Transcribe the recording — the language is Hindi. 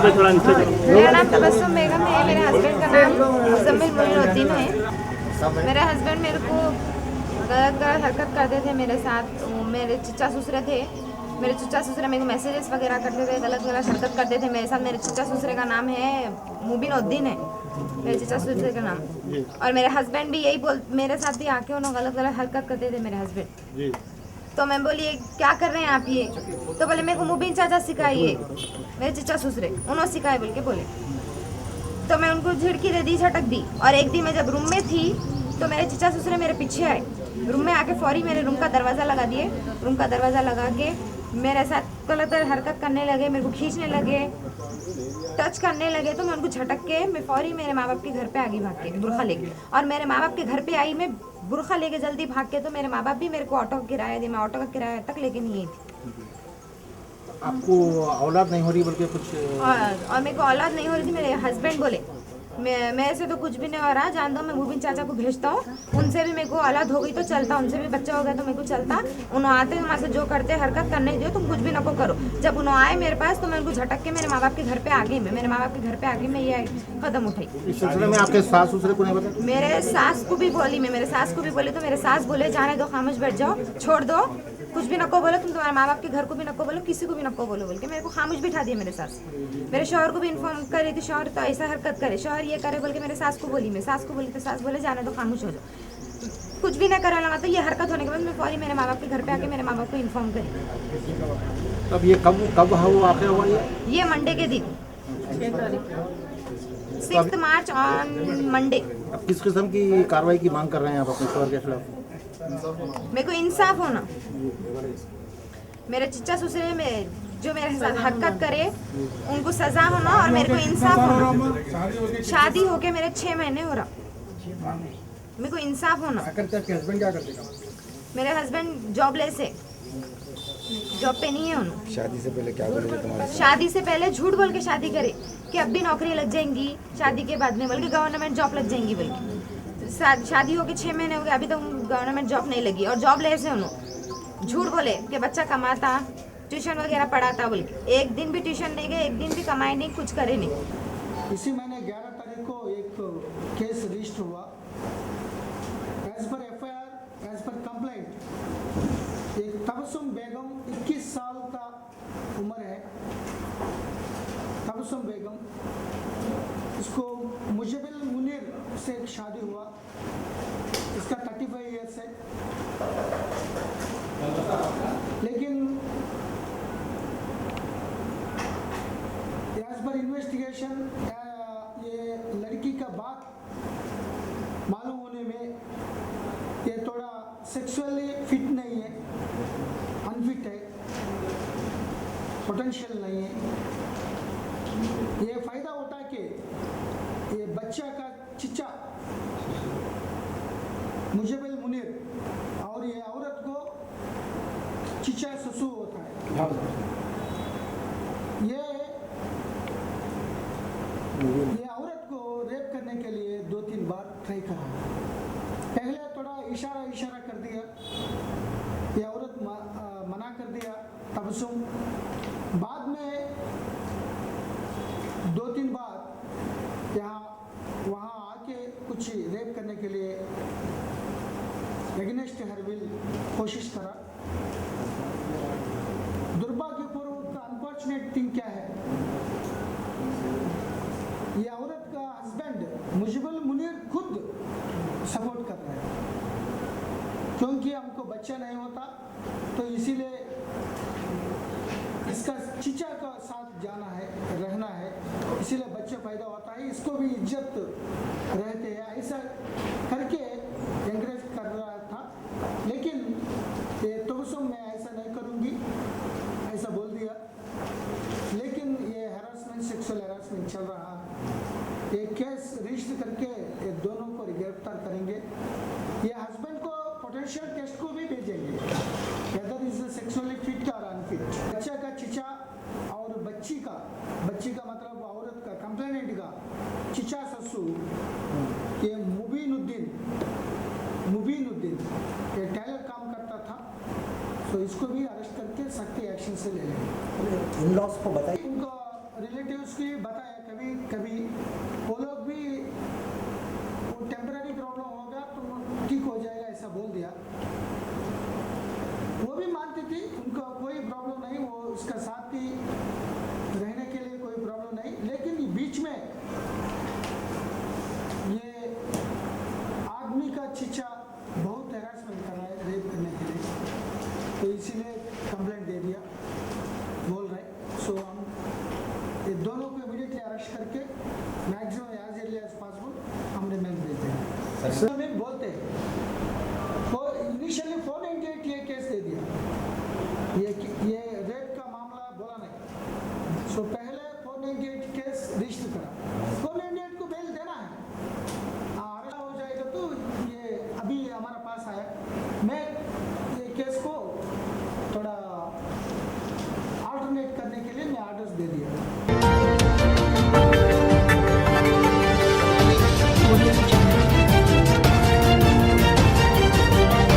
पे थोड़ा नीचे करो। मेरा नाम तबस्सुम बेगम है। मेरे हस्बैंड का नाम मुज़म्मिल मोइनुद्दीन है। मेरे हस्बैंड मेरे को गलत गलत हरकत करते थे मेरे साथ। मेरे चचा ससुरे थे। मेरे चचा ससुरे मेरे को मैसेजेस वगैरह करते थे, गलत गलत हरकत करते थे मेरे साथ। मेरे चचा ससुरे का नाम है मुबीनुद्दीन है, मेरे चचा ससुरे का नाम। और मेरे हस्बैंड भी यही बोल, मेरे साथ भी आके उन्होंने गलत गलत हरकत करते थे मेरे हस्बैंड। तो मैं बोली ये क्या कर रहे हैं आप ये? तो बोले मेरे को मुबीन चाचा सिखाइए, मेरे चचा ससुरे उन्होंने सिखाए बोल के बोले। तो मैं उनको झिड़की दे दी, झटक दी। और एक दिन मैं जब रूम में थी तो मेरे चचा ससुरे मेरे पीछे आए, रूम में आके फौरी मेरे रूम का दरवाज़ा लगा दिए। रूम का दरवाज़ा लगा के मेरे साथ गलत हरकत करने लगे, मेरे को खींचने लगे, टच करने लगे। तो मैं उनको झटक के मैं फौरी मेरे माँ बाप के घर पे आ गई भाग के बुरखा लेके। और मेरे माँ बाप के घर पे आई मैं बुरखा लेके जल्दी भाग के। तो मेरे माँ बाप भी मेरे को ऑटो का किराया दी, मैं ऑटो का किराया तक लेके नहीं आई थी। आपको औलाद नहीं हो रही बल्कि कुछ और मेरे को औलाद नहीं हो रही थी। मेरे हस्बैंड बोले मैं से तो कुछ भी नहीं हो रहा, जान दो मैं मुबीन चाचा को भेजता हूँ, उनसे भी मेरे को औलाद हो गई तो चलता, उनसे भी बच्चा हो गया तो मेरे को चलता। उन्होंने आते वहाँ से जो करते हरकत करने दो, तुम कुछ भी नको करो। जब उन्होंने आए मेरे पास तो मैं उनको झटक के मेरे माँ बाप के घर पे आ गई। मैं मेरे माँ बाप के घर पे आ गई, मैं ये कदम उठाई। इस सिलसिले में आपके सास ससुरे को नहीं बताया? मेरे सास को भी बोली, मैं मेरे सास को भी बोली तो मेरे सास बोले जाने दो, खामोश बैठ जाओ, छोड़ दो, कुछ भी नको बोलो, तुम तुम्हारे माँ बाप के घर को भी नको बोलो, किसी को भी नको बोलो बोल के मेरे को खामोश बिठा दिया मेरे सास। मेरे शौहर को भी इन्फॉर्म कर रही थी, शौहर तो ऐसा हरकत करे, शौहर ये करे बोल के मेरे सास को बोली। मैं सास को बोली तो सास बोले जाने दो, खामोश हो जाओ, कुछ भी नहीं करे लगा। तो ये हरकत होने के बाद मैं फौरी मेरे माँ बाप के घर पे आके मेरे माँ बाप को इन्फॉर्म करी। तब ये कब वाक़या हुआ ये मंडे के दिन 6 मार्च ऑन मंडे। अब किस किस्म की कार्रवाई की मांग कर रहे हैं आप अपने शौहर के खिलाफ? मेरे को इंसाफ होना। मेरे चचा ससुरे में जो मेरे साथ हरकत करे उनको सजा होना और मेरे को इंसाफ होना। शादी होके मेरे 6 महीने हो रहा, मेरे को इंसाफ होना। हस्बैंड क्या करते? मेरे हस्बैंड जॉबलेस है, जॉब पे नहीं है उन्होंने। शादी से पहले क्या बोले तुम्हारे? शादी से पहले झूठ बोल के शादी करे कि अब भी नौकरी लग जाएंगी शादी के बाद में, बोल के गवर्नमेंट जॉब लग जाएंगी बोल के। शादी होके 6 महीने हो गए, अभी तक गवर्नमेंट जॉब नहीं लगी। और जॉब लेस है उन्होंने, झूठ बोले कि बच्चा कमाता, ट्यूशन वगैरह पढ़ाता बोल के। एक दिन भी ट्यूशन नहीं गए, एक दिन भी कमाए नहीं, कुछ करे नहीं। इसी महीने 11 तारीख को एक केस रजिस्टर हुआ। As per FIR, as per complaint, एक तबस्सुम बेगम 21 साल का उम्र है। तबस्सुम बेगम, इसको मुजबिल मुनीर से एक शादी हुआ, इसका 35 ईयर्स है। लेकिन एज पर इन्वेस्टिगेशन ये लड़की का बात मालूम होने में ये थोड़ा सेक्सुअली फिट नहीं है, अनफिट है, पोटेंशियल नहीं है। ये फायदा होता है कि ये बच्चा का चिच्चा मुजबिल मुनीर और ये औरत को चिच्चा ससुर होता है। ये औरत को रेप करने के लिए 2-3 बार ट्राई करा। पहले थोड़ा इशारा कर दिया, ये औरत मना कर दिया तबस्सुम। बाद में 2-3 बार यहाँ वहाँ आके कुछ रेप करने के लिए अगेंस्ट हर विल कोशिश करा। दुर्भाग्यपूर्वक अनफॉर्चुनेट थिंग क्या है, ये औरत का हस्बैंड मुजबिल मुनीर खुद सपोर्ट कर रहा है, क्योंकि हमको बच्चा नहीं होता तो इसीलिए इसका चीचा का साथ जाना है, रहना है, इसीलिए बच्चे पैदा होता है, इसको भी इज्जत रहते हैं, ऐसा करके एंकरेज कर रहा था। लेकिन ये तबस्सुम मैं ऐसा नहीं करूँगी ऐसा बोल दिया। लेकिन ये हैरासमेंट, सेक्सुअल हैरासमेंट चल रहा है। ये केस रजिस्टर करके ये दोनों को गिरफ्तार करेंगे। ये हस्बैंड को पोटेंशियल टेस्ट को भी भेजेंगे, वेदर इज सेक्सुअली फिट और अनफिट। बच्चा का चिचा और बच्ची का मतलब औरत का, कंप्लेनेंट का चिचा ससुर, ये मुबीनुद्दीन ये टेलर काम करता था, तो इसको भी अरेस्ट करके सख्त एक्शन से ले लेंगे। इन लॉस को बताइए। उनको रिलेटिव्स उसकी बताया कभी कभी वो लोग भी वो टेम्पररी प्रॉब्लम होगा तो ठीक हो जाएगा ऐसा बोल दिया। वो भी मानती थी, उनको कोई प्रॉब्लम नहीं, वो उसका साथ ही रहने के लिए कोई प्रॉब्लम नहीं। लेकिन बीच में ये आदमी का चीचा बहुत हैरासमेंट कर रहा है रेप करने के लिए, तो इसीलिए कंप्लेंट दे दिया बोल रहे। सो हम ये दोनों को इमीडिएटली अरेस्ट करके maximum as early as possible हम रिमांड देते हैं। सर में बोलते हैं तो इनिशियली 498 ये केस दे दिया, ये रेप का मामला बोला नहीं। सो पहले 498 केस रजिस्टर करा, 498 को बेल देना है, अरेस्ट हो जाएगा तो ये अभी हमारे पास आया